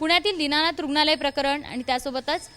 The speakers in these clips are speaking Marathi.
पुण्यातील दीनानाथ रुग्णालय प्रकरण आणि त्यासोबतच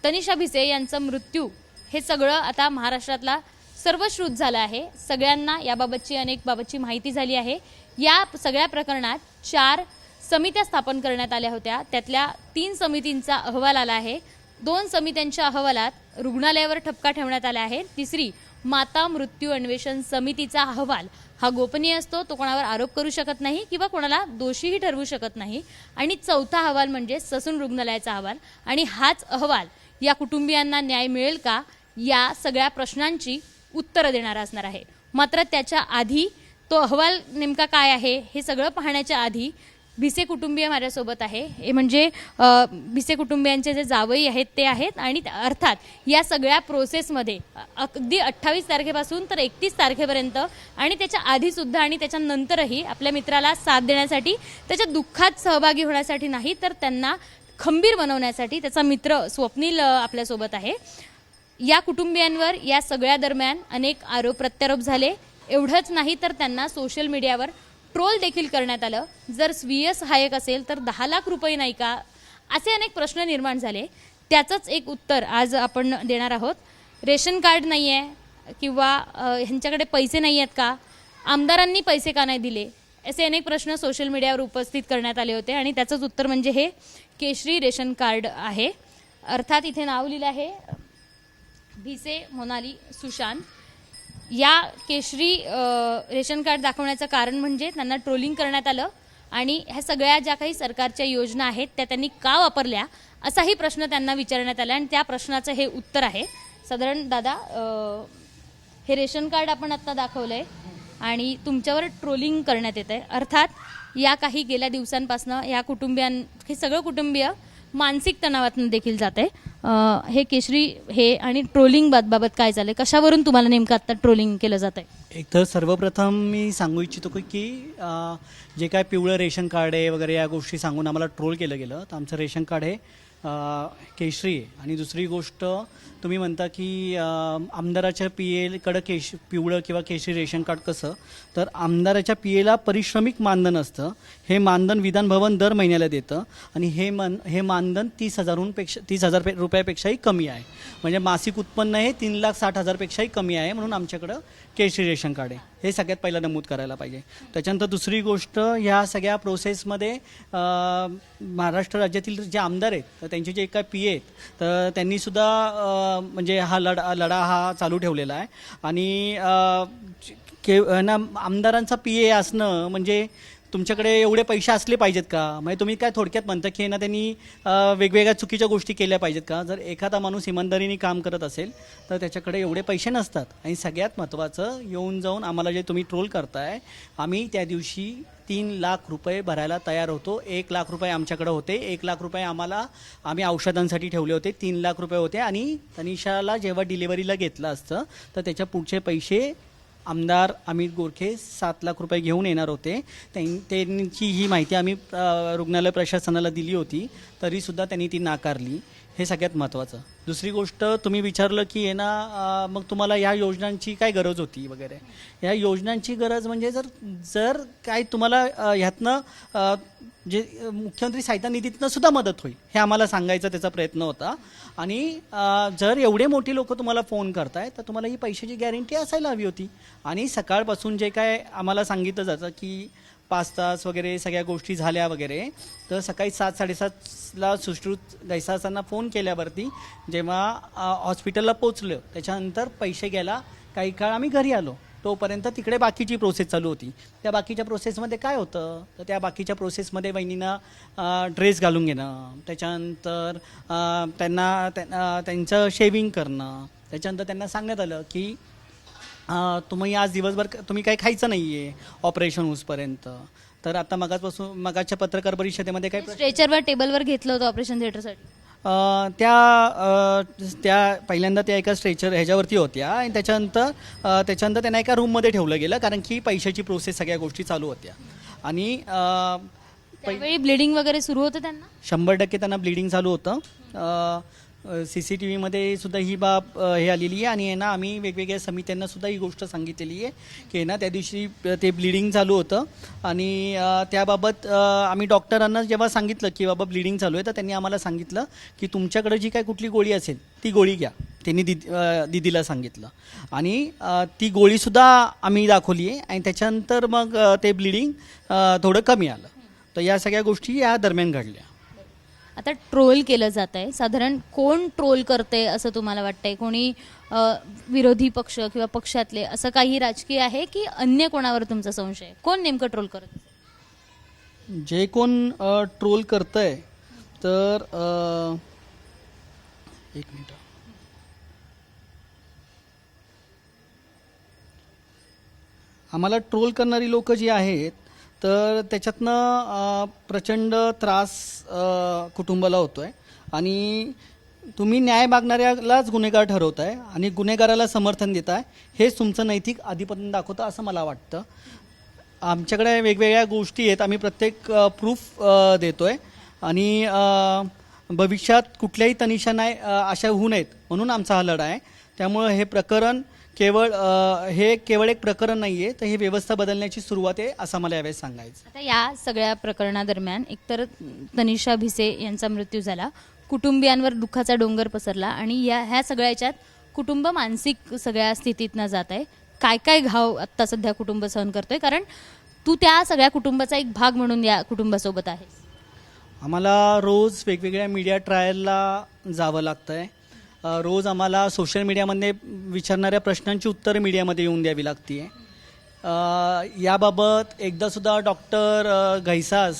तनिषा भिसे यांचा मृत्यू हे सगळं आता महाराष्ट्रातला सर्वश्रुत झालं आहे। सगळ्यांना याबाबतची अनेक बाबतची माहिती झाली आहे। या सगळ्या प्रकरणात 4 समित्या स्थापन करण्यात आल्या होत्या। त्यातल्या 3 समितींचा अहवाल आला आहे। 2 समित्यांच्या अहवालात रुग्णालयावर ठपका ठेवण्यात आला आहे। तिसरी माता मृत्यू अन्वेषण समितीचा अहवाल हा गोपनीय असतो, तो कोणावर आरोप करू शकत नाही किंवा कोणाला दोषीही ठरवू शकत नाही। आणि चौथा अहवाल म्हणजे ससून रुग्णालयाचा अहवाल, आणि हाच अहवाल या कुटुंबियांना न्याय मिळेल का या सगळ्या प्रश्नांची उत्तरं देणारा असणार आहे। मात्र त्याच्या आधी तो अहवाल नेमका काय आहे हे सगळं पाहण्याच्या आधी भिसे कुटुंबीय माझ्यासोबत आहे। हे म्हणजे भिसे कुटुंबियांचे जे जावई आहेत ते आहेत, आणि अर्थात या सगळ्या प्रोसेसमध्ये अगदी 28 तारखेपासून तर 31 तारखेपर्यंत आणि त्याच्या आधीसुद्धा आणि त्याच्यानंतरही आपल्या मित्राला साथ देण्यासाठी, त्याच्या दुःखात सहभागी होण्यासाठी नाही तर त्यांना खंबीर बनवण्यासाठी त्याचा मित्र स्वप्नील आपल्यासोबत आहे। या कुटुंबियांवर या सगळ्या दरम्यान अनेक आरोप प्रत्यारोप झाले। एवढंच नाही तर त्यांना सोशल मीडियावर ट्रोल देखील करण्यात आलं। जर स्वीय सहाय्यक असेल तर 10 लाख रुपये नाही का, असे अनेक प्रश्न निर्माण झाले। त्याचंच एक उत्तर आज आपण देणार आहोत। रेशन कार्ड नाही आहे किंवा ह्यांच्याकडे पैसे नाही आहेत का, आमदारांनी पैसे का नाही दिले, असे अनेक प्रश्न सोशल मीडियावर उपस्थित करण्यात आले होते। आणि त्याचंच उत्तर म्हणजे हे केशरी रेशन कार्ड आहे। अर्थात इथे नाव लिहिलं आहे भिसे मोनाली सुशांत। या केशरी रेशन कार्ड दाखवण्याचं कारण म्हणजे त्यांना ट्रोलिंग करण्यात आलं आणि ह्या सगळ्या ज्या काही सरकारच्या योजना आहेत त्या त्यांनी का वापरल्या असाही प्रश्न त्यांना विचारण्यात आला, आणि त्या प्रश्नाचं हे उत्तर आहे। साधारण दादा, हे रेशन कार्ड आपण आत्ता दाखवलंय आणि तुमच्यावर ट्रोलिंग करण्यात येत आहे। अर्थात या काही गेल्या दिवसांपासून या हे सगळं कुटुंबीय मानसिक तणावातून देखील जात आहे। हे केशरी हे आणि ट्रोलिंग बाबत काय झालंय, कशावरून तुम्हाला नेमकं आता ट्रोलिंग केलं जात आहे? एक तर सर्वप्रथम मी सांगू इच्छितो की जे काय पिवळं रेशन कार्ड आहे वगैरे या गोष्टी सांगून आम्हाला ट्रोल केलं गेलं, तर आमचं रेशन कार्ड हे केशरी आहे। आणि दुसरी गोष्ट तुम्ही म्हणता की आमदाराच्या PA-कडं पिवळं किंवा केशरी रेशन कार्ड कसं, तर आमदाराच्या PA-ला पारिश्रमिक मानधन असतं। हे मानधन विधान भवन दर महिन्याला देतं आणि हे मानधन 30,000 रुपयापेक्षाही कमी आहे। म्हणजे मासिक उत्पन्न हे 3,60,000 पेक्षाही कमी आहे, म्हणून आमच्याकडं केशरी रेशन कार्ड आहे। हे सगळ्यात पहिलं नमूद करायला पाहिजे। त्याच्यानंतर दुसरी गोष्ट, ह्या सगळ्या प्रोसेसमध्ये महाराष्ट्र राज्यातील जे आमदार आहेत तर त्यांचे जे काय PA आहेत तर त्यांनीसुद्धा म्हणजे हा लढा हा चालू ठेवलेला आहे। आणि आमदारांचा PA असणं म्हणजे तुमच्याकडे एवढे पैसे असले पाहिजेत का? म्हणजे तुम्ही काय थोडक्यात म्हणता की ना त्यांनी वेगवेगळ्या चुकीच्या गोष्टी केल्या पाहिजेत का? जर एखादा माणूस इमानदारीने काम करत असेल तर त्याच्याकडे एवढे पैसे नसतात। आणि सगळ्यात महत्त्वाचं, येऊन जाऊन आम्हाला जे तुम्ही ट्रोल करताय, आम्ही त्या दिवशी 3 लाख रुपये भरायला तयार होतो। 1 लाख रुपये आमच्याकडे होते, 1 लाख रुपये आम्ही औषधांसाठी ठेवले होते, 3 लाख रुपये होते। आणि तनिषाला जेव्हा डिलिव्हरीला घेतलं असतं तर त्याच्या पुढचे पैसे आमदार अमित गोरखे 7 लाख रुपये घेऊन येणार होते। त्यांची ही माहिती आम्ही रुग्णालय प्रशासनाला दिली होती, तरीसुद्धा त्यांनी ती नाकारली। हे सगळ्यात महत्त्वाचं। दुसरी गोष्ट, तुम्ही विचारलं की मग तुम्हाला ह्या योजनांची काय गरज होती वगैरे। ह्या योजनांची गरज म्हणजे जर काय तुम्हाला ह्यातनं जे मुख्यमंत्री सहायता निधीतनं सुद्धा मदत होईल हे आम्हाला सांगायचा त्याचा प्रयत्न होता। आणि जर एवढे मोठी लोक तुम्हाला फोन करताय तर तुम्हाला ही पैशाची गॅरंटी असायला हवी होती। आणि सकाळपासून जे काय आम्हाला सांगितलं जातं की 5 तास वगैरे सगळ्या गोष्टी झाल्या वगैरे, तर सकाळी 7-7:30ला सुश्रुत गैसासांना फोन केल्यावरती जेव्हा हॉस्पिटलला पोचलो त्याच्यानंतर पैसे घ्यायला काही काळ आम्ही घरी आलो, तोपर्यंत तिकडे बाकीची प्रोसेस चालू होती। त्या बाकीच्या प्रोसेसमध्ये काय होतं, तर त्या बाकीच्या प्रोसेसमध्ये वहिनींना ड्रेस घालून घेणं, त्याच्यानंतर त्यांचं शेविंग करणं, त्याच्यानंतर त्यांना सांगण्यात आलं की तुम्ही आज दिवसभर तुम्ही काही खायचं नाही आहे ऑपरेशन होईपर्यंत। तर आता मगाच्या पत्रकार परिषदेमध्ये काय स्ट्रेचरवर टेबलवर घेतलं होतं ऑपरेशन थिएटरसाठी, त्या पहिल्यांदा त्या एका स्ट्रेचर ह्याच्यावरती होत्या आणि त्याच्यानंतर त्यांना एका रूममध्ये ठेवलं गेलं, कारण की पैशाची प्रोसेस सगळ्या गोष्टी चालू होत्या। आणि त्यावेळी ब्लिडिंग वगैरे सुरू होतं त्यांना, 100% त्यांना ब्लिडिंग चालू होतं। CCTVमध्ये सुद्धा ही बाब हे आलेली आहे आणि आहे ना आम्ही वेगवेगळ्या समित्यांना सुद्धा ही गोष्ट सांगितलेली आहे की आहे ना त्या दिवशी ते ब्लिडिंग चालू होतं आणि त्याबाबत आम्ही डॉक्टरांना जेव्हा सांगितलं की बाबा ब्लिडिंग चालू आहे तर त्यांनी आम्हाला सांगितलं की तुमच्याकडे जी काय कुठली गोळी असेल ती गोळी घ्या. त्यांनी दिदीला सांगितलं आणि ती गोळीसुद्धा आम्ही दाखवली आहे आणि त्याच्यानंतर मग ते ब्लिडिंग थोडं कमी आलं. तर या सगळ्या गोष्टी या दरम्यान घडल्या. आता ट्रोल केलं जात आहे, साधारण कोण ट्रोल करते असं तुम्हाला वाटतंय? कोणी विरोधी पक्ष किंवा पक्षातले असं काही राजकीय आहे की अन्य कोणावर तुमचा संशय आहे? कोण नेमकं ट्रोल करत? जे कोण ट्रोल करतंय तर एक मिनिट, आम्हाला ट्रोल करणारी लोक जी आहेत तर त्याच्यातनं प्रचंड त्रास कुटुंबाला होतो आहे आणि तुम्ही न्याय मागणाऱ्यालाच गुन्हेगार ठरवताय आणि गुन्हेगाराला समर्थन देताय, हेच तुमचं नैतिक आधिपत्य दाखवतं असं मला वाटतं. आमच्याकडे वेगवेगळ्या गोष्टी आहेत, आम्ही प्रत्येक प्रूफ देतो आहे आणि भविष्यात कुठल्याही तनिषा नाही अशा होऊ नयेत म्हणून आमचा हा लढा आहे. त्यामुळं हे प्रकरण केवळ एक प्रकरण नाही आहे, तर हे व्यवस्था बदलण्याची सुरुवात आहे असं मला यावेळेस सांगायचं. आता या सगळ्या प्रकरणादरम्यान एकतर तनिषा भिसे यांचा मृत्यू झाला, कुटुंबियांवर दुःखाचा डोंगर पसरला आणि ह्या सगळ्या याच्यात कुटुंब मानसिक सगळ्या स्थितीतनं जात आहे. काय काय घाव आत्ता सध्या कुटुंब सहन करतोय? कारण तू त्या सगळ्या कुटुंबाचा एक भाग म्हणून या कुटुंबासोबत आहेस. आम्हाला रोज वेगवेगळ्या मीडिया ट्रायलला जावं लागतं आहे. रोज आम्हाला सोशल मीडियामध्ये विचारणाऱ्या प्रश्नांची उत्तरं मीडियामध्ये येऊन द्यावी लागते आहे. याबाबत एकदासुद्धा डॉक्टर घैसास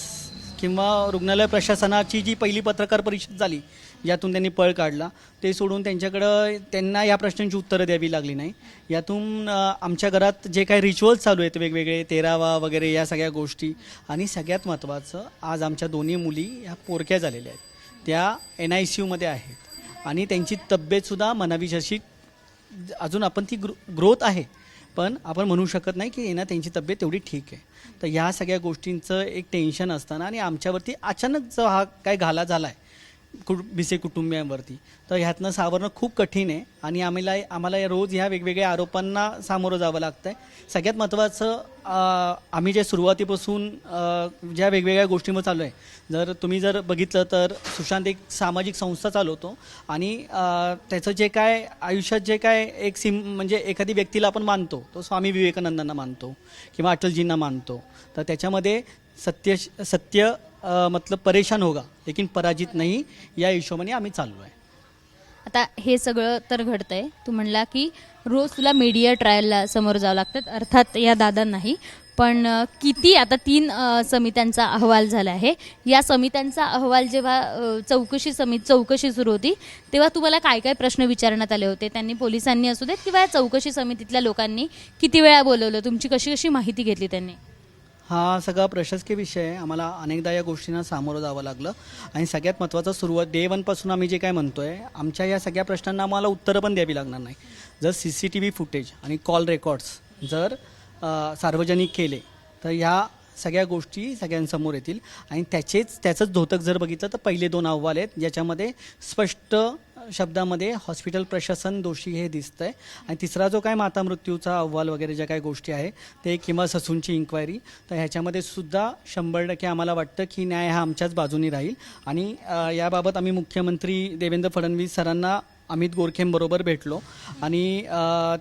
किंवा रुग्णालय प्रशासनाची जी पहिली पत्रकार परिषद झाली यातून त्यांनी पळ काढला, ते सोडून त्यांना या प्रश्नांची उत्तरं द्यावी लागली नाही. यातून आमच्या घरात जे काही रिच्युअल्स चालू आहेत वेगवेगळे 13वा वगैरे या सगळ्या गोष्टी आणि सगळ्यात महत्त्वाचं आज आमच्या दोन्ही मुली ह्या पोरक्या झालेल्या आहेत, त्या NICUमध्ये आहेत आणि त्यांची तब्येतसुद्धा म्हणावी जशी अजून आपण ती ग्रोथ आहे पण आपण म्हणू शकत नाही की ना त्यांची तब्येत तेवढी ठीक आहे. तर ह्या सगळ्या गोष्टींचं एक टेन्शन असताना आणि आमच्यावरती अचानक जो हा काय घाला झाला आहे भिसे कुटुंबियांवरती, तर ह्यातनं सावरणं खूप कठीण आहे आणि आम्हाला रोज ह्या वेगवेगळ्या आरोपांना सामोरं जावं लागतं आहे. सगळ्यात महत्त्वाचं आम्ही जे सुरुवातीपासून ज्या वेगवेगळ्या गोष्टींवर चालू आहे, तुम्ही जर बघितलं तर सुशांत एक सामाजिक संस्था चालवतो आणि त्याचं जे काय आयुष्यात जे काय म्हणजे एखादी व्यक्तीला आपण मानतो तो स्वामी विवेकानंदांना मानतो किंवा अटलजींना मानतो, तर त्याच्यामध्ये सत्य मतलब परेशान होगा लेकिन पराजित नाही या हिशोबाने आम्ही चाललो आहे. आता हे सगळं तर घडतंय, तू म्हणला की रोज तुला मीडिया ट्रायलला समोर जावं लागतं, अर्थात या दादांनाही. पण किती आता 3 समित्यांचा अहवाल झाला आहे. या समित्यांचा अहवाल जेव्हा चौकशी सुरू होती तेव्हा तुम्हाला काय काय प्रश्न विचारण्यात आले होते? त्यांनी पोलिसांनी असू देत किंवा या चौकशी समितीतल्या लोकांनी किती वेळा बोलवलं, तुमची कशी कशी माहिती घेतली त्यांनी? हा सगळा प्रशासकीय विषय आहे. आम्हाला अनेकदा या गोष्टींना सामोरं जावं लागलं आणि सगळ्यात महत्त्वाचं सुरुवात डे 1 पासून आम्ही जे काय म्हणतोय आमच्या या सगळ्या प्रश्नांना आम्हाला उत्तरं पण द्यावी लागणार नाही. जर CCTV फुटेज आणि कॉल रेकॉर्ड्स जर सार्वजनिक केले तर ह्या सगळ्या गोष्टी सगळ्यांसमोर येतील आणि त्याचंच धोतक जर बघितलं तर पहिले 2 अहवाल आहेत ज्याच्यामध्ये स्पष्ट शब्दामध्ये हॉस्पिटल प्रशासन दोषी हे दिसतं आहे आणि तिसरा जो काय माता मृत्यूचा अहवाल वगैरे ज्या काही गोष्टी आहे ते किंवा ससूनची इन्क्वायरी, तर ह्याच्यामध्ये सुद्धा 100% आम्हाला वाटतं की न्याय हा आमच्याच बाजूनी राहील आणि याबाबत आम्ही मुख्यमंत्री देवेंद्र फडणवीस सरांना अमित गोरखेंबरोबर भेटलो आणि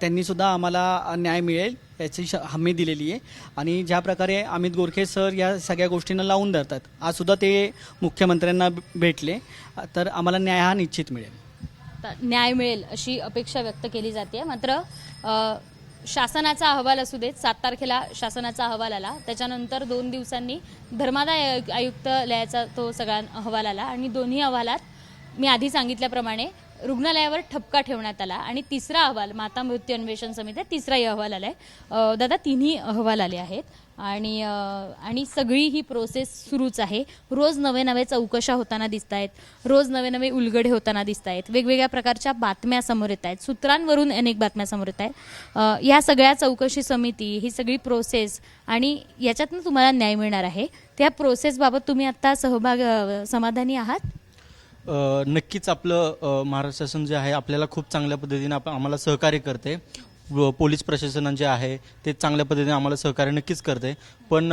त्यांनीसुद्धा आम्हाला न्याय मिळेल याची हमी दिलेली आहे आणि ज्या प्रकारे अमित गोरखे सर या सगळ्या गोष्टींना लावून धरतात, आजसुद्धा ते मुख्यमंत्र्यांना भेटले, तर आम्हाला न्याय हा निश्चित मिळेल. न्याय मिळेल अशी अपेक्षा व्यक्त केली जाते. मात्र शासनाचा अहवाल असू देत, 7 तारखेला शासनाचा अहवाल आला, त्याच्यानंतर 2 दिवसांनी धर्मादाय आयुक्तालयाचा तो सगळा अहवाल आला आणि दोन्ही अहवालात मी आधी सांगितल्याप्रमाणे रुग्णालयावर ठपका ठेवण्यात आला आणि तिसरा अहवाल माता मृत्यू अन्वेषण समिती तिसराही अहवाल आलाय. दादा, 3ही अहवाल आले आहेत आणि सगळी ही प्रोसेस सुरूच आहे. रोज नवे चौकशा होताना दिसत आहेत, रोज नवे उलगडे होताना दिसत आहेत, वेगवेगळ्या प्रकारच्या बातम्या समोर येत आहेत, सूत्रांवरून अनेक बातम्या समोर येत आहेत. या सगळ्या चौकशी समिती, ही सगळी प्रोसेस आणि याच्यातनं तुम्हाला न्याय मिळणार आहे, त्या प्रोसेसबाबत तुम्ही आत्ता समाधानी आहात? नक्कीच आपलं महाराष्ट्र शासन जे आहे आपल्याला खूप चांगल्या पद्धतीने आम्हाला सहकार्य करते. पोलीस प्रशासन जे आहे ते चांगल्या पद्धतीने आम्हाला सहकार्य नक्कीच करते. पण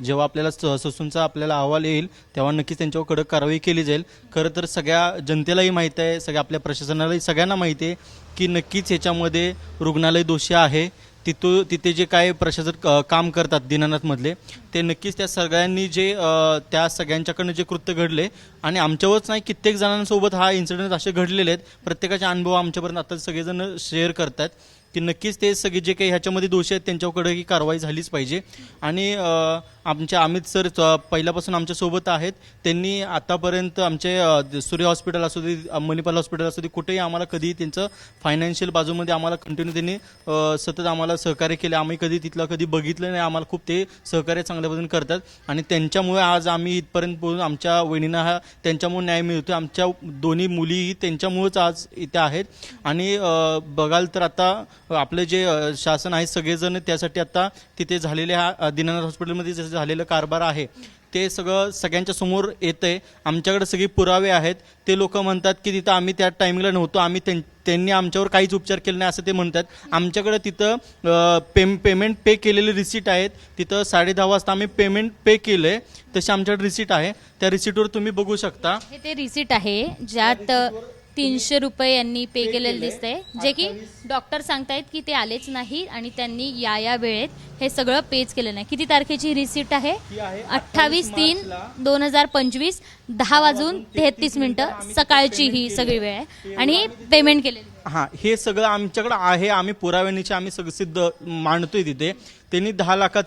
जेव्हा आपल्याला ससूनचा आपल्याला अहवाल येईल तेव्हा नक्कीच त्यांच्यावर कडक कारवाई केली जाईल. खरं तर सगळ्या जनतेलाही माहीत आहे, सगळ्या आपल्या प्रशासनालाही सगळ्यांना माहिती आहे की नक्कीच ह्याच्यामध्ये रुग्णालय दोषी आहे. तिथे जे काय प्रशासक काम करतात दीनानाथमधले ते नक्कीच त्या सगळ्यांनी जे त्या सगळ्यांच्याकडनं जे कृत्य घडले आणि आमच्यावरच नाही कित्येक जणांसोबत हा इन्सिडेंट असे घडलेले आहेत. प्रत्येकाचे अनुभव आमच्यापर्यंत आता सगळेजण शेअर करतात की नक्कीच ते सगळे जे काही ह्याच्यामध्ये दोषी आहेत त्यांच्याकडे ही कारवाई झालीच पाहिजे. आणि आमचे अमित सर पहिल्यापासून आमच्यासोबत आहेत. त्यांनी आतापर्यंत आमचे सूर्य हॉस्पिटल असू दे, मणिपाल हॉस्पिटल असू दे, कुठेही आम्हाला कधी त्यांचं फायनान्शियल बाजूमध्ये आम्हाला कंटिन्यू त्यांनी सतत आम्हाला सहकार्य केले. आम्ही कधी तिथलं कधी बघितलं नाही. आम्हाला खूप ते सहकार्य चांगल्या पद्धतीने करतात आणि त्यांच्यामुळे आज आम्ही इथपर्यंत पोहोचून आमच्या वहिनींना हा त्यांच्यामुळे न्याय मिळतो. आमच्या दोन्ही मुलीही त्यांच्यामुळेच आज इथे आहेत. आणि बघाल तर आता आपलं जे शासन आहे सगळेजण त्यासाठी आता तिथे झालेले हा दीनानाथ हॉस्पिटलमध्ये जे झालेलं कारभार आहे ते सगळ्यांच्या समोर येतंय. आमच्याकडे सगळे पुरावे आहेत. ते लोक म्हणतात की तिथं आम्ही त्या टायमिंगला नव्हतो, आम्ही त्यांनी आमच्यावर काहीच उपचार केले नाही असं ते म्हणतात. आमच्याकडे तिथं पेमेंट पे केलेले रिसीट आहेत. तिथं 10:30 वाजता आम्ही पेमेंट पे केलंय तशी आमच्याकडे रिसीट आहे. त्या रिसीटवर तुम्ही बघू शकता. हे ते रिसीट आहे ज्यात 300 रुपये यांनी पे केलेले दिसतंय, जे की डॉक्टर सांगतायत की ते आलेच नाही आणि त्यांनी या वेळेत हे सगळं पेच केलं नाही. किती तारखेची रिसीट आहे? 28/3/2025 10:33 सकाळची ही सगळी वेळ आहे आणि पेमेंट केलेली. हां, हे सगळं आमच्याकडे आहे. आम्ही पुराव्यानिशी आम्ही सगळं सिद्ध मांडतोय तिथे. त्यांनी 10 लाख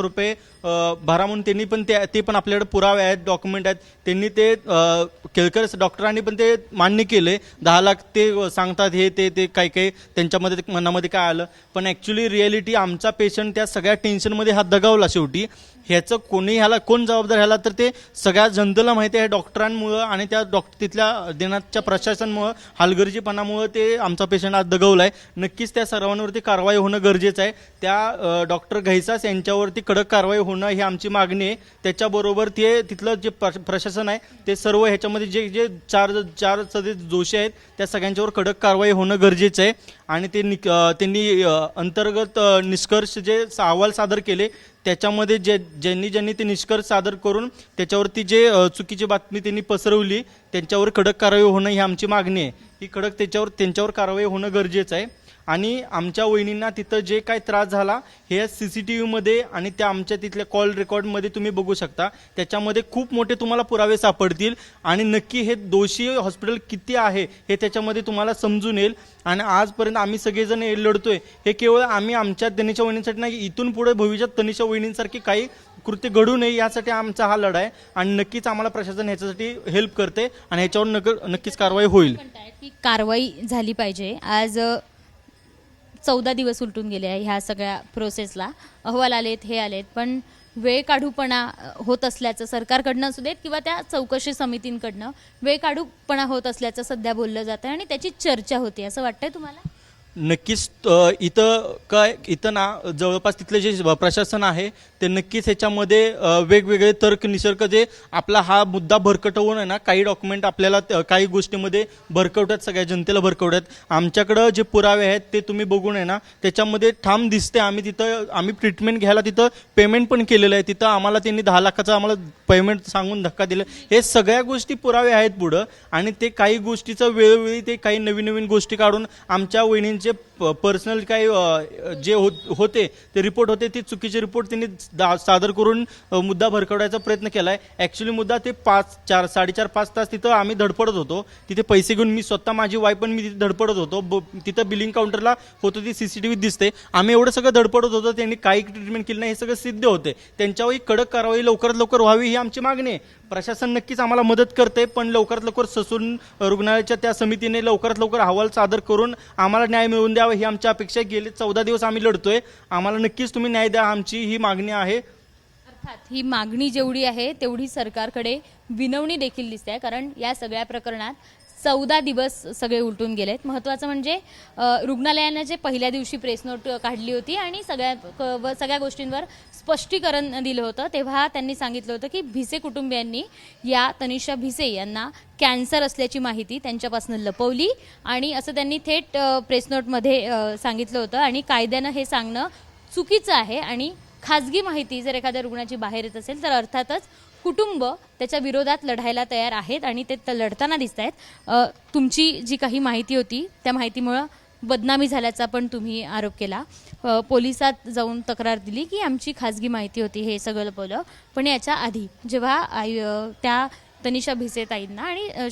रुपये भरा म्हणून त्यांनी पण ते पण आपल्याकडे पुरावे आहेत, डॉक्युमेंट आहेत. त्यांनी ते केळकर डॉक्टरांनी पण ते मान्य केले. 10 लाख ते सांगतात हे ते काही त्यांच्यामध्ये मनामध्ये काय आलं. पण ॲक्च्युली रिॲलिटी आमचा पेशंट त्या सगळ्या टेन्शनमध्ये हा दगावला शेवटी. ह्याचं कोण जबाबदार ह्याला तर ते सगळ्या जनतेला माहिती आहे. डॉक्टरांमुळं आणि त्या तिथल्या देण्याच्या प्रशासनामुळं हलगर्जीपणामुळं ते आमचा पेशंट आज दगावला आहे. नक्कीच त्या सर्वांवरती कारवाई होणं गरजेचं आहे. त्या डॉक्टर घैसास यांच्यावरती कडक कारवाई होणं ही आमची मागणी आहे. त्याच्याबरोबर ते तिथलं जे प्रशासन आहे ते सर्व ह्याच्यामध्ये जे चार दोषी आहेत त्या सगळ्यांच्यावर कडक कारवाई होणं गरजेचं आहे. आणि त्यांनी अंतर्गत निष्कर्ष जे अहवाल सादर केले त्याच्यामध्ये ज्यांनी ते निष्कर्ष सादर करून त्याच्यावरती जे चुकीची बातमी त्यांनी पसरवली त्यांच्यावर कडक कारवाई होणं ही आमची मागणी आहे. ही कडक त्यांच्यावर कारवाई होणं गरजेचं आहे. आणि आमच्या वहिनींना तिथं जे काय त्रास झाला हे CCTVमध्ये आणि त्या आमच्या तिथल्या कॉल रेकॉर्डमध्ये तुम्ही बघू शकता. त्याच्यामध्ये खूप मोठे तुम्हाला पुरावे सापडतील आणि नक्की हे दोषी हॉस्पिटल किती आहे हे त्याच्यामध्ये तुम्हाला समजून येईल. आणि आजपर्यंत आम्ही सगळेजण लढतोय हे केवळ आम्ही आमच्या तनिषा वहिनींसाठी नाही, इथून पुढे भविष्यात तनिषा वहिनींसारखी काही कृत्य घडू नये यासाठी आमचा हा लढा आहे. आणि नक्कीच आम्हाला प्रशासन ह्याच्यासाठी हेल्प करते आणि ह्याच्यावर नक्कीच कारवाई होईल. की कारवाई झाली पाहिजे. आज 14 दिवस उलटून गेले आहे ह्या सगळ्या प्रोसेसला. अहवाल आलेत, हे आलेत, पण वेळ काढूपणा होत असल्याचं सरकारकडनं असू देत किंवा त्या चौकशी समितींकडनं वेळ काढूपणा होत असल्याचं सध्या बोललं जातं आणि त्याची चर्चा होते. असं वाटतंय तुम्हाला? नक्कीच इथं ना जवळपास तिथले जे प्रशासन आहे ते नक्कीच ह्याच्यामध्ये वेगवेगळे तर्क निसर्ग जे आपला हा मुद्दा भरकटवून आहे ना काही डॉक्युमेंट आपल्याला काही गोष्टीमध्ये भरकवतात, सगळ्या जनतेला भरकवतात. आमच्याकडं जे पुरावे आहेत ते तुम्ही बघून आहे ना त्याच्यामध्ये ठाम दिसते. आम्ही ट्रीटमेंट घ्यायला तिथं पेमेंट पण केलेलं आहे. तिथं आम्हाला त्यांनी 10 लाखाचं आम्हाला पेमेंट सांगून धक्का दिला. हे सगळ्या गोष्टी पुरावे आहेत पुढं. आणि ते काही गोष्टीचं वेळोवेळी ते काही नवीन गोष्टी काढून आमच्या वहिनींचे पर्सनल काही जे होते ते रिपोर्ट होते ते चुकीचे रिपोर्ट त्यांनी सादर करून मुद्दा भरकवण्याचा प्रयत्न केला आहे. ॲक्च्युली मुद्दा ते 4-5 तास तिथं आम्ही धडपडत होतो. तिथे पैसे घेऊन मी स्वतः माझी वाईफ पण मी तिथे धडपडत होतो. तिथं बिलिंग काउंटरला होतं ती CCTV दिसते. आम्ही एवढं सगळं धडपडत होतो. त्यांनी काही ट्रीटमेंट केली नाही हे सगळं सिद्ध होते. त्यांच्यावरही कडक कारवाई लवकरात लवकर व्हावी ही आमची मागणी आहे. प्रशासन नक्कीच आम्हाला मदत करते पण लवकरात लवकर ससून रुग्णालयाच्या त्या समितीने लवकरात लवकर अहवाल सादर करून आम्हाला न्याय मिळवून द्यावा ही आमची अपेक्षा. गेले 14 दिवस आम्ही लढतोय. आम्हाला नक्कीच तुम्ही न्याय द्या आमची ही मागणी आहे. अर्थात ही मागणी जेवढी आहे तेवढी सरकारकडे विनवणी देखील दिसते आहे. कारण या सगळ्या प्रकरणात 14 दिवस सगळे उलटून गेलेत. महत्त्वाचं म्हणजे रुग्णालयानं जे पहिल्या दिवशी प्रेस नोट काढली होती आणि सगळ्या गोष्टींवर स्पष्टीकरण दिलं होतं, तेव्हा त्यांनी सांगितलं होतं की भिसे कुटुंबियांनी या तनिषा भिसे यांना कॅन्सर असल्याची माहिती त्यांच्यापासून लपवली आणि असं त्यांनी थेट प्रेस नोटमध्ये सांगितलं होतं. आणि कायद्यानं हे सांगणं चुकीचं आहे आणि खाजगी माहिती जर एखाद्या रुग्णाची बाहेर येत असेल तर अर्थातच कुटुंब त्याच्या विरोधात लढायला तयार आहेत आणि ते लढताना दिसत आहेत. तुमची जी काही माहिती होती त्या माहितीमुळं बदनामी झाल्याचा पण तुम्ही आरोप केला. पोलिसात जाऊन तक्रार दिली की आमची खाजगी माहिती होती, हे सगळं लपवलं. पण याच्या आधी जेव्हा त्या तनिषा भिसे ताईंना आणि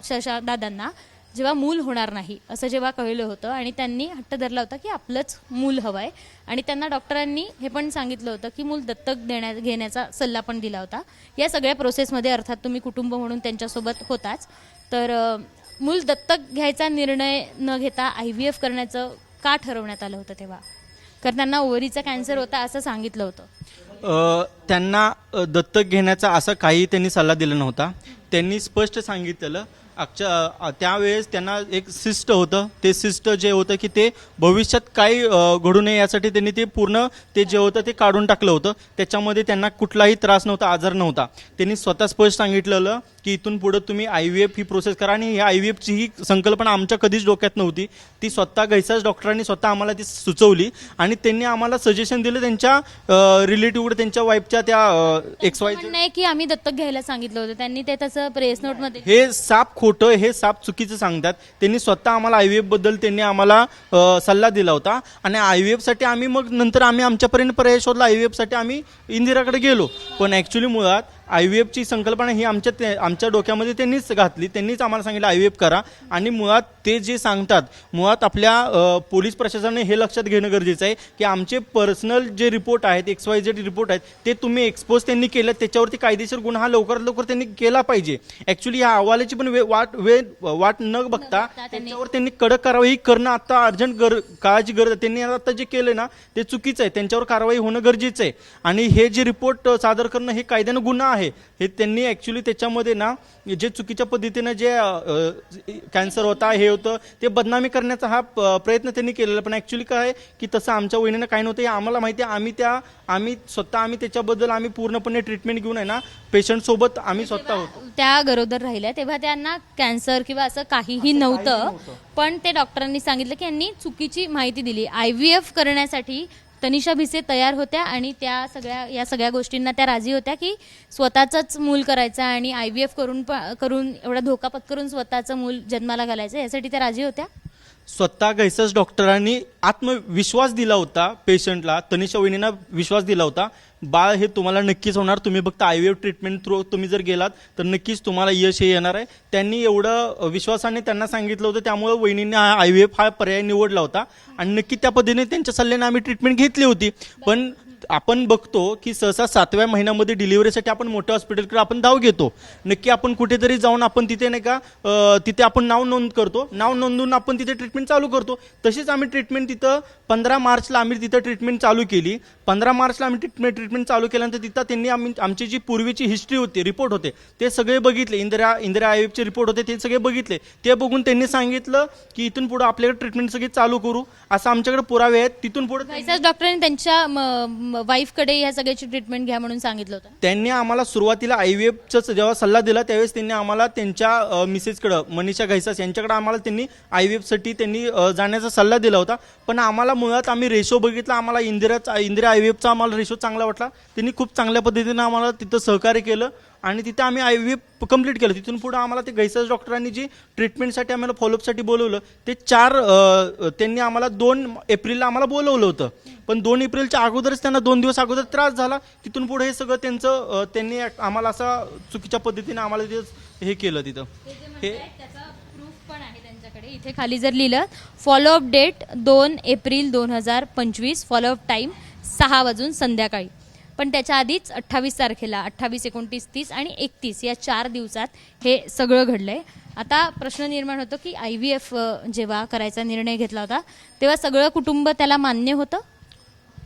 शशा दादांना जेव्हा मूल होणार नाही असं जेव्हा कळलं होतं आणि त्यांनी हट्ट धरला होता की आपलंच मूल हवं आहे आणि त्यांना डॉक्टरांनी हे पण सांगितलं होतं की मूल दत्तक घेण्याचा सल्ला पण दिला होता. या सगळ्या प्रोसेसमध्ये अर्थात तुम्ही कुटुंब म्हणून त्यांच्यासोबत होताच, तर मूल दत्तक घ्यायचा निर्णय न घेता IVF करण्याचं का ठरवण्यात आलं होतं तेव्हा? कारण त्यांना ओव्हरीचा कॅन्सर होता असं सांगितलं होतं. त्यांना दत्तक घेण्याचा असा काही त्यांनी सल्ला दिला नव्हता. त्यांनी स्पष्ट सांगितलेलं त्यावेळेस त्यांना एक शिस्ट होतं, ते शिस्ट जे होतं की ते भविष्यात काही घडू नये यासाठी त्यांनी ते पूर्ण ते जे होतं ते काढून टाकलं होतं. त्याच्यामध्ये त्यांना कुठलाही त्रास नव्हता, आजार नव्हता. त्यांनी स्वतः स्पष्ट सांगितलेलं की इथून पुढे तुम्ही IVF ही प्रोसेस करा आणि ह्या IVFची ही संकल्पना आमच्या कधीच डोक्यात नव्हती. ती स्वतः घैसाच डॉक्टरांनी स्वतः आम्हाला ती सुचवली आणि त्यांनी आम्हाला सजेशन दिलं त्यांच्या रिलेटिव्ह, त्यांच्या वाईफच्या त्या XY. म्हणणं आहे की आम्ही दत्तक घ्यायला सांगितलं होतं, त्यांनी ते तसं प्रेस नोटमध्ये. हे साप खोटं, हे साप चुकीचं सांगतात. त्यांनी स्वतः आम्हाला IVF बद्दल त्यांनी आम्हाला सल्ला दिला होता आणि IVF साठी आम्ही मग नंतर आम्ही आमच्यापर्यंत पर्याय शोधला. IVF साठी आम्ही इंदिराकडे गेलो, पण ऍक्च्युली मुळात IVF ची संकल्पना ही आमच्या डोक्यामध्ये त्यांनीच घातली. त्यांनीच आम्हाला सांगितलं IVF करा आणि मुळात ते जे सांगतात, मुळात आपल्या पोलीस प्रशासनाने हे लक्षात घेणं गरजेचं आहे की आमचे पर्सनल जे रिपोर्ट आहेत, XYZ रिपोर्ट आहेत, ते तुम्ही एक्सपोज त्यांनी केलं, त्याच्यावरती कायदेशीर गुन्हा लवकरात लवकर त्यांनी केला पाहिजे. ऍक्च्युली ह्या अहवालाची पण वाट न बघता त्यांच्यावर त्यांनी कडक कारवाई करणं आता अर्जंट काळाची गरज आहे. त्यांनी आता जे केलं ना ते चुकीचं आहे, त्यांच्यावर कारवाई होणं गरजेचं आहे आणि हे जे रिपोर्ट सादर करणं हे कायद्यानं गुन्हा आहे. हे त्यांनी ऍक्च्युली त्याच्यामध्ये ना जे चुकीच्या पद्धतीनं जे कॅन्सर होता, हे होतं, ते बदनामी करण्याचा हा प्रयत्न त्यांनी केलेला. पण ऍक्च्युली काय की तसं आमच्या वहिनीनं काही नव्हतं, हे आम्हाला माहिती आहे. आम्ही त्याच्याबद्दल आम्ही पूर्णपणे ट्रीटमेंट घेऊन आहे ना पेशंट सोबत आम्ही स्वतः होतो. त्या गरोदर राहिल्या तेव्हा त्यांना कॅन्सर किंवा असं काहीही नव्हतं, पण ते डॉक्टरांनी सांगितलं की यांनी चुकीची माहिती दिली. IVF करण्यासाठी तनिषा भिसे तयार होत्या आणि या सगळ्या गोष्टींना त्या राजी होत्या की स्वतःचंच मूल करायचं आणि IVF करून एवढा धोका पत्करून स्वतःचं मूल जन्माला घालायचं, यासाठी त्या राजी होत्या. स्वतः घैसाच डॉक्टरांनी आत्मविश्वास दिला होता पेशंटला, तनिषा वहिनींना विश्वास दिला होता, बाळ हे तुम्हाला नक्कीच होणार, तुम्ही फक्त IVF ट्रीटमेंट थ्रू तुम्ही जर गेलात तर नक्कीच तुम्हाला यश हे येणार आहे. त्यांनी एवढं विश्वासाने त्यांना सांगितलं होतं, त्यामुळे वहिनींनी IVF हा पर्याय निवडला होता आणि नक्की त्या पद्धतीने त्यांच्या सल्ल्याने आम्ही ट्रीटमेंट घेतली होती. पण आपण बघतो की सहसा 7व्या महिन्यामध्ये डिलिव्हरीसाठी आपण मोठ्या हॉस्पिटलकडे आपण धाव घेतो. नक्की आपण कुठेतरी जाऊन आपण तिथे नाही का तिथे आपण नाव नोंद करतो, नाव नोंदवून आपण तिथे ट्रीटमेंट चालू करतो. तशीच आम्ही ट्रीटमेंट तिथं 15 मार्चला आम्ही तिथं ट्रीटमेंट चालू केली. 15 मार्चला आम्ही ट्रीटमेंट चालू केल्यानंतर तिथं त्यांनी आमची जी पूर्वीची हिस्ट्री होती, रिपोर्ट होते, ते सगळे बघितले. इंदिरा IVFचे रिपोर्ट होते ते सगळे बघितले. ते बघून त्यांनी सांगितलं की इथून पुढे आपल्याकडे ट्रीटमेंट सगळी चालू करू, असं आमच्याकडे पुरावे आहेत. तिथून पुढे डॉक्टरांनी त्यांच्या वाईफकडे या सगळ्याची ट्रीटमेंट घ्या म्हणून सांगितलं होतं. त्यांनी आम्हाला सुरुवातीला IVFचा जेव्हा सल्ला दिला त्यावेळेस त्यांनी आम्हाला त्यांच्या मिसेसकडं, मनीषा घैसास यांच्याकडे आम्हाला त्यांनी IVF साठी त्यांनी जाण्याचा सल्ला दिला होता. पण आम्हाला मुळात आम्ही रेशो बघितला, आम्हाला इंदिरा IVFचा आम्हाला रेशो चांगला वाटला. त्यांनी खूप चांगल्या पद्धतीने आम्हाला तिथं सहकार्य केलं आणि तिथे आम्ही IVF कंप्लीट केलं. तिथून पुढे आम्हाला ते घैसास डॉक्टरांनी जी ट्रीटमेंटसाठी आम्हाला फॉलोअपसाठी बोलवलं, ते त्यांनी आम्हाला 2 एप्रिलला आम्हाला बोलवलं होतं. पण 2 एप्रिलच्या अगोदरच त्यांना 2 दिवस अगोदर त्रास झाला. तिथून पुढे हे सगळं त्यांनी आम्हाला असा चुकीच्या पद्धतीने आम्हाला हे केलं. तिथं हे प्रूफ पण आहे त्यांच्याकडे. इथे खाली जर लिहिलं follow up date 2 April 2025, follow up time 6 वाजून संध्याकाळी. पण त्याच्या आधीच 28 तारखेला 28, 29, 30 आणि 31 या 4 दिवसात हे सगळं घडलंय. आता प्रश्न निर्माण होतो की IVF जेव्हा करायचा निर्णय घेतला होता तेव्हा सगळं कुटुंब त्याला मान्य होतं.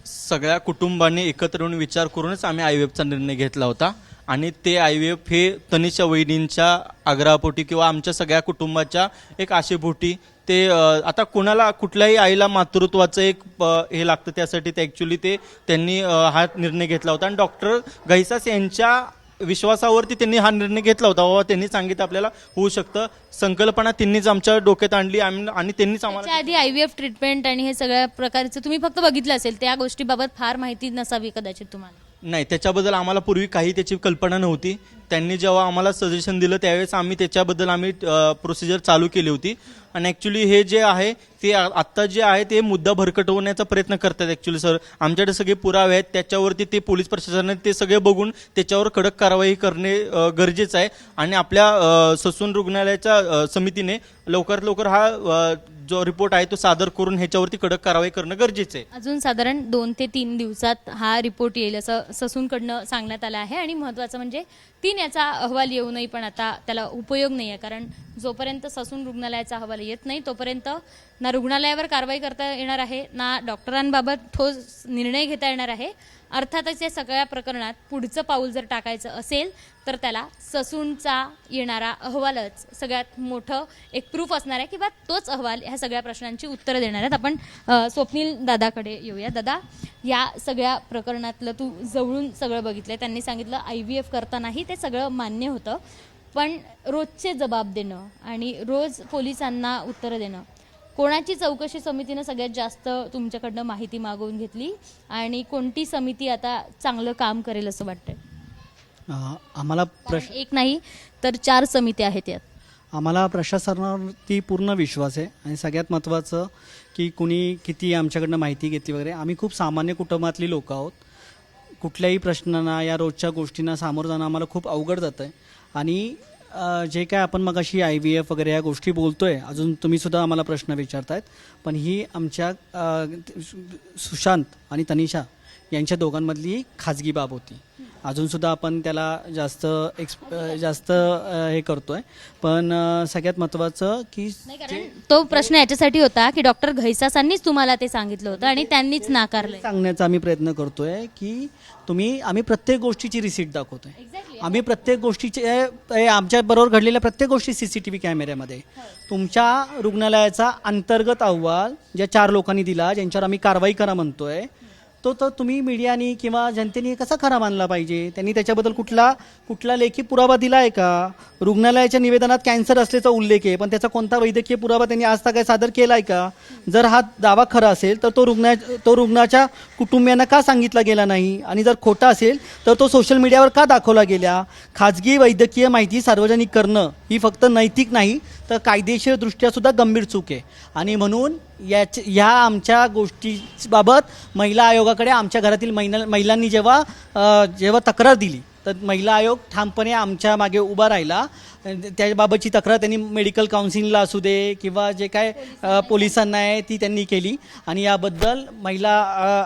सगळ्या कुटुंबाने एकत्र येऊन विचार करूनच आम्ही IVFचा निर्णय घेतला होता आणि ते IVF हे तनिषा वहिनींच्या आग्रहापोटी किंवा आमच्या सगळ्या कुटुंबाच्या एक आशेपोटी ते आता कोणाला कुठल्याही आईला मातृत्वाचं एक हे लागतं, त्यासाठी ते ॲक्च्युली त्यांनी हा निर्णय घेतला होता. आणि डॉक्टर घैसास यांच्या विश्वासावरती त्यांनी हा निर्णय घेतला होता. बाबा त्यांनी सांगितलं आपल्याला होऊ शकतं, संकल्पना त्यांनीच आमच्या डोक्यात आणली आणि त्यांनीच आम्हाला त्याच्या आधी IVF ट्रीटमेंट आणि हे सगळ्या प्रकारचं तुम्ही फक्त बघितलं असेल, त्या गोष्टीबाबत फार माहिती नसावी कदाचित तुम्हाला. नाही, त्याच्याबद्दल आम्हाला पूर्वी काही त्याची कल्पना नव्हती. त्यांनी जेव्हा आम्हाला सजेशन दिलं त्यावेळेस आम्ही त्याच्याबद्दल प्रोसिजर चालू केली होती. आणि ॲक्च्युली हे जे आहे ते आत्ता जे आहे ते मुद्दा भरकटवण्याचा प्रयत्न करतात ॲक्च्युली सर. आमच्याकडे सगळे पुरावे आहेत, त्याच्यावरती ते पोलीस प्रशासनाने ते सगळे बघून त्याच्यावर कडक कारवाई करणे गरजेचं आहे. आणि आपल्या ससून रुग्णालयाच्या समितीने लवकरात लवकर हा जो रिपोर्ट आहे तो सादर करून ह्याच्यावरती कडक कारवाई करणं गरजेचं आहे. अजून साधारण 2 ते 3 दिवसात हा रिपोर्ट येईल असं ससूनकडनं सांगण्यात आलं आहे. आणि महत्त्वाचं म्हणजे 3 याचा अहवाल येऊनही पण आता त्याला उपयोग नाही आहे, कारण जोपर्यंत ससून रुग्णालयाचा अहवाल येत नाही तोपर्यंत ना रुग्णालयावर कारवाई करता येणार आहे, ना डॉक्टरांबाबत ठोस निर्णय घेता येणार आहे. अर्थातच या सगळ्या प्रकरणात पुढचं पाऊल जर टाकायचं असेल तर त्याला ससूनचा येणारा अहवालच सगळ्यात मोठं एक प्रूफ असणार आहे, किंवा तोच अहवाल ह्या सगळ्या प्रश्नांची उत्तरं देणार आहेत. आपण स्वप्नील दादाकडे येऊया. दादा, या सगळ्या प्रकरणातलं तू जवळून सगळं बघितलं, त्यांनी सांगितलं IVF करतानाही ते सगळं मान्य होतं, पण रोजचे जबाब देणं आणि रोज पोलिसांना उत्तरं देणं, कोणाची चौकशी समितीनं सगळ्यात जास्त तुमच्याकडनं माहिती मागवून घेतली आणि कोणती समिती आता चांगलं काम करेल असं वाटतंय? आम्हाला एक नाही तर 4 समित्या आहेत यात. आम्हाला प्रशासनावरती पूर्ण विश्वास आहे. आणि सगळ्यात महत्त्वाचं की कुणी किती आमच्याकडनं माहिती घेतली वगैरे, आम्ही खूप सामान्य कुटुंबातली लोकं आहोत. कुठल्याही प्रश्नांना या रोजच्या गोष्टींना सामोरं जाणं आम्हाला खूप अवघड जातं आहे. आणि जे काय आपण मग अशी IVF वगैरे या गोष्टी बोलतोय, अजून तुम्ही सुद्धा आम्हाला प्रश्न विचारतायत, पण ही आमच्या सुशांत आणि तनिषा यांच्या दोघांमधली खाजगी बाब होती. अजूनसुद्धा आपण त्याला जास्त हे करतोय. पण सगळ्यात महत्त्वाचं की नाही, कारण तो प्रश्न याच्यासाठी होता की डॉक्टर घैसासांनीच तुम्हाला ते सांगितलं होतं आणि त्यांनीच नाकारलंय. सांगण्याचा आम्ही प्रयत्न करतोय की आम्ही प्रत्येक गोष्टीची रिसीट दाखवतोय. आम्ही प्रत्येक गोष्टीचे आमच्या बरोबर घडलेल्या प्रत्येक गोष्टी CCTV कॅमेऱ्यामध्ये. तुमच्या रुग्णालयाचा अंतर्गत अहवाल ज्या 4 लोकांनी दिला, ज्यांच्यावर आम्ही कारवाई करा म्हणतोय, तो तर तुम्ही मीडियानी किंवा जनतेने कसा खरा मानला पाहिजे? त्यांनी त्याच्याबद्दल कुठला लेखी पुरावा दिला आहे का? रुग्णालयाच्या निवेदनात कॅन्सर असल्याचा उल्लेख आहे, पण त्याचा कोणता वैद्यकीय पुरावा त्यांनी आज तक सादर केला आहे का? जर हा दावा खरा असेल तर तो रुग्णाच्या कुटुंबियांना का सांगितला गेला नाही? आणि जर खोटा असेल तर तो सोशल मीडियावर का दाखवला गेला? खाजगी वैद्यकीय माहिती सार्वजनिक करणं ही फक्त नैतिक नाही तर कायदेशीरदृष्ट्या सुद्धा गंभीर चूक आहे. आणि म्हणून ह्या आमच्या गोष्टीबाबत महिला आयोगाकडे आमच्या घरातील महिलांनी जेव्हा तक्रार दिली तर महिला आयोग ठामपणे आमच्या मागे उभा राहिला. त्याबाबतची तक्रार त्यांनी मेडिकल काउन्सिलला असू दे किंवा जे काय पोलिसांना आहे ती त्यांनी केली. आणि याबद्दल महिला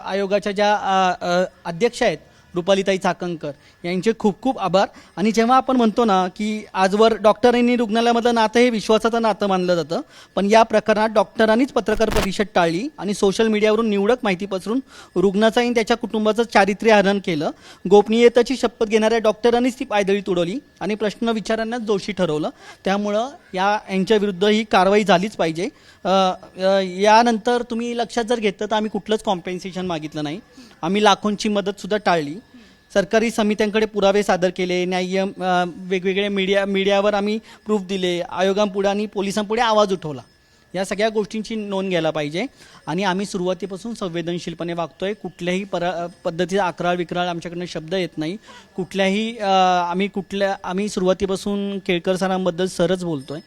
आयोगाच्या ज्या अध्यक्ष आहेत रुपालीताई चाकणकर यांचे खूप खूप आभार. आणि जेव्हा आपण म्हणतो ना की आजवर डॉक्टरांनी रुग्णालयामधलं नातं हे विश्वासाचं नातं मानलं जातं, पण या प्रकरणात डॉक्टरांनीच पत्रकार परिषद टाळली आणि सोशल मीडियावरून निवडक माहिती पसरून रुग्णाचं आणि त्याच्या कुटुंबाचं चारित्र्य हरण केलं. गोपनीयतेची शपथ घेणाऱ्या डॉक्टरांनीच ती पायदळी तुडवली आणि प्रश्न विचारांनाच दोषी ठरवलं. त्यामुळं यांच्याविरुद्ध ही कारवाई झालीच पाहिजे. यानंतर तुम्ही लक्षात जर घेतलं तर आम्ही कुठलंच कॉम्पेन्सेशन मागितलं नाही. आम्ही लाखोंची मदतसुद्धा टाळली. सरकारी समित्यांकडे पुरावे सादर केले, न्याय्य वेगवेगळे मीडियावर आम्ही प्रूफ दिले, आयोगांपुढे आणि पोलिसांपुढे आवाज उठवला. या सगळ्या गोष्टींची नोंद घ्यायला पाहिजे. आणि आम्ही सुरुवातीपासून संवेदनशीलपणे वागतोय. कुठल्याही पद्धतीचा अकराळ विक्राळ आमच्याकडनं शब्द येत नाही. आम्ही सुरुवातीपासून केळकर सरांबद्दल सरच बोलतोय.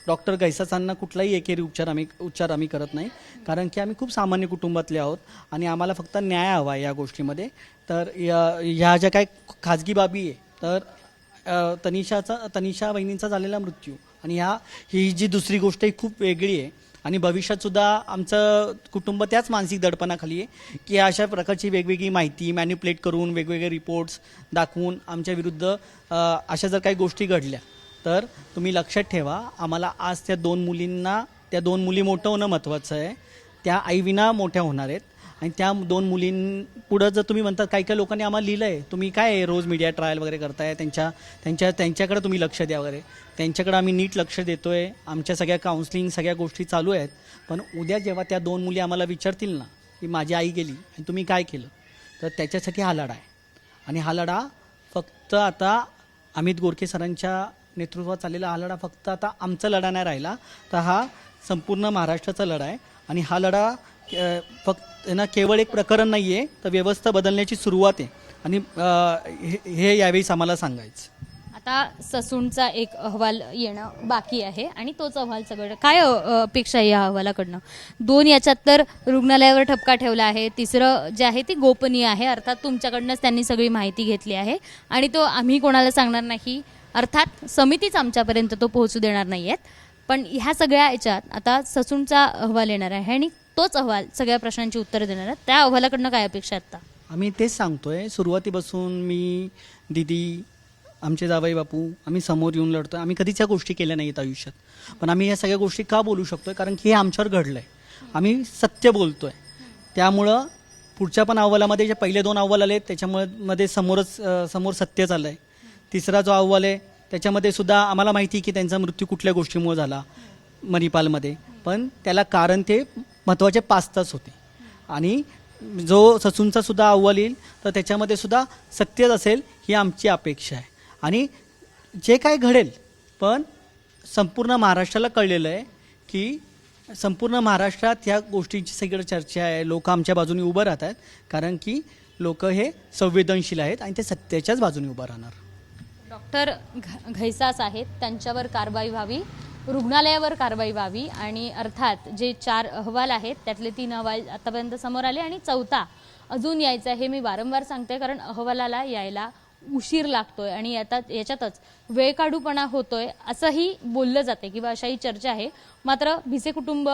डॉक्टर घैसासांना कुठलाही एकेरी उच्चार आम्ही करत नाही, कारण की आम्ही खूप सामान्य कुटुंबातले आहोत आणि आम्हाला फक्त न्याय हवा आहे या गोष्टीमध्ये. तर ह्या ज्या काय खाजगी बाबी आहे, तर तनिषा वहिनींचा झालेला मृत्यू आणि ही जी दुसरी गोष्ट ही खूप वेगळी आहे. आणि भविष्यातसुद्धा आमचं कुटुंब त्याच मानसिक दडपणाखाली आहे की अशा प्रकारची वेगवेगळी माहिती मॅन्युप्लेट करून वेगवेगळे रिपोर्ट्स दाखवून आमच्या विरुद्ध अशा जर काही गोष्टी घडल्या तर तुम्ही लक्षात ठेवा, आम्हाला आज त्या 2 मुली मोठं होणं महत्त्वाचं आहे. त्या आईविना मोठ्या होणार आहेत आणि त्या 2 मुलींपुढं जर तुम्ही म्हणतात काही काही लोकांनी आम्हाला लिहिलं आहे, तुम्ही काय आहे, रोज मीडिया ट्रायल वगैरे करताय, त्यांच्याकडे तुम्ही लक्ष द्या वगैरे. त्यांच्याकडे आम्ही नीट लक्ष देतो आहे, आमच्या सगळ्या काउन्सिलिंग सगळ्या गोष्टी चालू आहेत. पण उद्या जेव्हा त्या 2 मुली आम्हाला विचारतील ना की माझी आई गेली आणि तुम्ही काय केलं, तर त्याच्यासाठी हा लढा आहे. आणि हा लढा फक्त आता अमित गोरखे सरांच्या नेतृत्वात चाललेला हा लढा फक्त आता आमचा लढा नाही राहिला, तर हा संपूर्ण महाराष्ट्राचा लढा आहे. आणि हा लढा फक्त ना केवळ एक प्रकरण नाही आहे, तर व्यवस्था बदलण्याची सुरुवात आहे. आणि हे यावेळेस आम्हाला सांगायचं. आता ससूनचा एक अहवाल येणं बाकी आहे आणि तोच अहवाल सगळं काय अपेक्षा आहे या अहवालाकडनं? 2 याच्यात तर रुग्णालयावर ठपका ठेवला आहे, तिसरं जे आहे ते गोपनीय आहे, अर्थात तुमच्याकडनंच त्यांनी सगळी माहिती घेतली आहे आणि तो आम्ही कोणाला सांगणार नाही, अर्थात समितीच आमच्यापर्यंत तो पोहोचू देणार नाही आहेत. पण ह्या सगळ्या याच्यात आता ससूनचा अहवाल येणार आहे आणि तोच अहवाल सगळ्या प्रश्नांची उत्तरं देणार आहे. त्या अहवालाकडनं काय अपेक्षा आहेत आता? आम्ही तेच सांगतोय, सुरुवातीपासून मी, दीदी, आमचे जावई बापू, आम्ही समोर येऊन लढतोय. आम्ही कधीच या गोष्टी केल्या नाहीत आयुष्यात, पण आम्ही या सगळ्या गोष्टी का बोलू शकतोय? कारण की हे आमच्यावर घडलंय, आम्ही सत्य बोलतोय. त्यामुळं पुढच्या पण अहवालामध्ये जे पहिले 2 अहवाल आले त्याच्यामध्ये समोर सत्य चाललंय. तिसरा जो अहवाल आहे त्याच्यामध्ये सुद्धा आम्हाला माहिती की त्यांचा मृत्यू कुठल्या गोष्टीमुळे झाला मणिपालमध्ये, पण त्याला कारण ते महत्त्वाचे 5 तास होते. आणि जो ससूनचा सुद्धा अहवाल येईल तर त्याच्यामध्ये सुद्धा सत्यच असेल ही आमची अपेक्षा आहे. आणि जे काय घडेल, पण संपूर्ण महाराष्ट्राला कळलेलं आहे की संपूर्ण महाराष्ट्रात ह्या गोष्टींची सगळी चर्चा आहे, लोक आमच्या बाजूने उभं राहतात, कारण की लोक हे संवेदनशील आहेत आणि ते सत्याच्याच बाजूने उभं राहणार. डॉक्टर घैसास आहेत, त्यांच्यावर कारवाई व्हावी, रुग्णालयावर कारवाई व्हावी आणि अर्थात जे 4 अहवाल आहेत त्यातले 3 अहवाल आतापर्यंत समोर आले आणि 4था अजून यायचा. हे मी वारंवार सांगते, कारण अहवालाला यायला उशीर लागतोय आणि याच्यातच वेळ काढूपणा होतोय असंही बोललं जाते किंवा अशाही चर्चा आहे. मात्र भिसे कुटुंब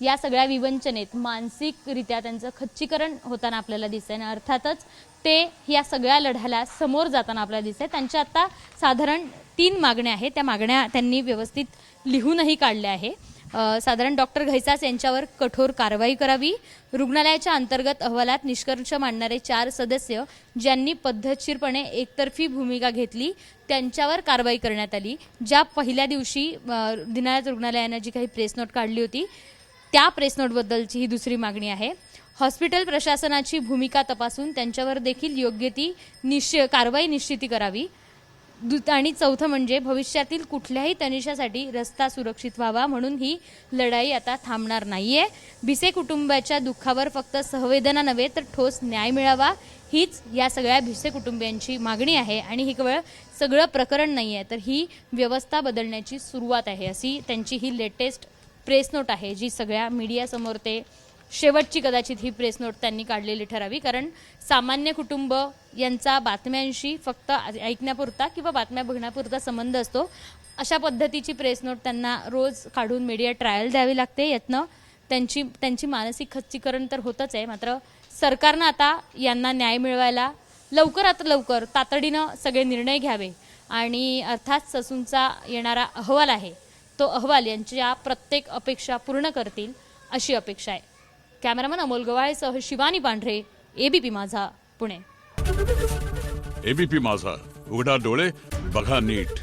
या सगळ्या विवंचनेत मानसिकरित्या त्यांचं खच्चीकरण होताना आपल्याला दिसतंय आणि अर्थातच ते या सगळ्या लढ्याला समोर जाताना आपल्याला दिसतंय. त्यांच्या आता साधारण 3 मागण्या आहेत, त्या मागण्या त्यांनी व्यवस्थित लिहूनही काढल्या आहे. साधारण डॉक्टर घैसास यांच्यावर कठोर कारवाई करावी, रुग्णालयाच्या अंतर्गत अहवालात निष्कर्ष मांडणारे 4 सदस्य ज्यांनी पद्धतशीरपणे एकतर्फी भूमिका घेतली त्यांच्यावर कारवाई करण्यात आली. ज्या पहिल्या दिवशी दीनानाथ रुग्णालयानं जी काही प्रेस नोट काढली होती त्या प्रेस नोटबद्दलची ही दुसरी मागणी आहे. हॉस्पिटल प्रशासनाची भूमिका तपासून त्यांच्यावर देखील योग्य ती कारवाई निश्चिती करावी. आणि 4थं म्हणजे भविष्यातील कुठल्याही तनिषासाठी रस्ता सुरक्षित व्हावा, म्हणून ही लढाई आता थांबणार नाहीये. भिसे कुटुंबाच्या दुःखावर फक्त संवेदना नव्हे तर ठोस न्याय मिळावा, हीच या सगळ्या भिसे कुटुंबियांची मागणी आहे. आणि ही केवळ सगळं प्रकरण नाही आहे, तर ही व्यवस्था बदलण्याची सुरुवात आहे, अशी त्यांची ही लेटेस्ट प्रेस नोट आहे, जी सगळ्या मीडियासमोर ते शेवटची कदाचित ही प्रेस नोट त्यांनी काढलेली ठरावी. कारण सामान्य कुटुंब यांचा बातम्यांशी फक्त ऐकण्यापुरता किंवा बातम्या बघण्यापुरता संबंध असतो. अशा पद्धतीची प्रेस नोट त्यांना रोज काढून मीडिया ट्रायल द्यावी लागते. यातनं त्यांची मानसिक खच्चीकरण तर होतच आहे. मात्र सरकारनं आता यांना न्याय मिळवायला लवकरात लवकर तातडीनं सगळे निर्णय घ्यावे आणि अर्थात ससूनचा येणारा अहवाल आहे तो अहवाल यांच्या प्रत्येक अपेक्षा पूर्ण करतील अशी अपेक्षा आहे. कॅमेरामन अमोल गवाळेसह शिवानी पांढरे, एबीपी माझा, पुणे. एबीपी माझा, उघडा डोळे बघा नीट.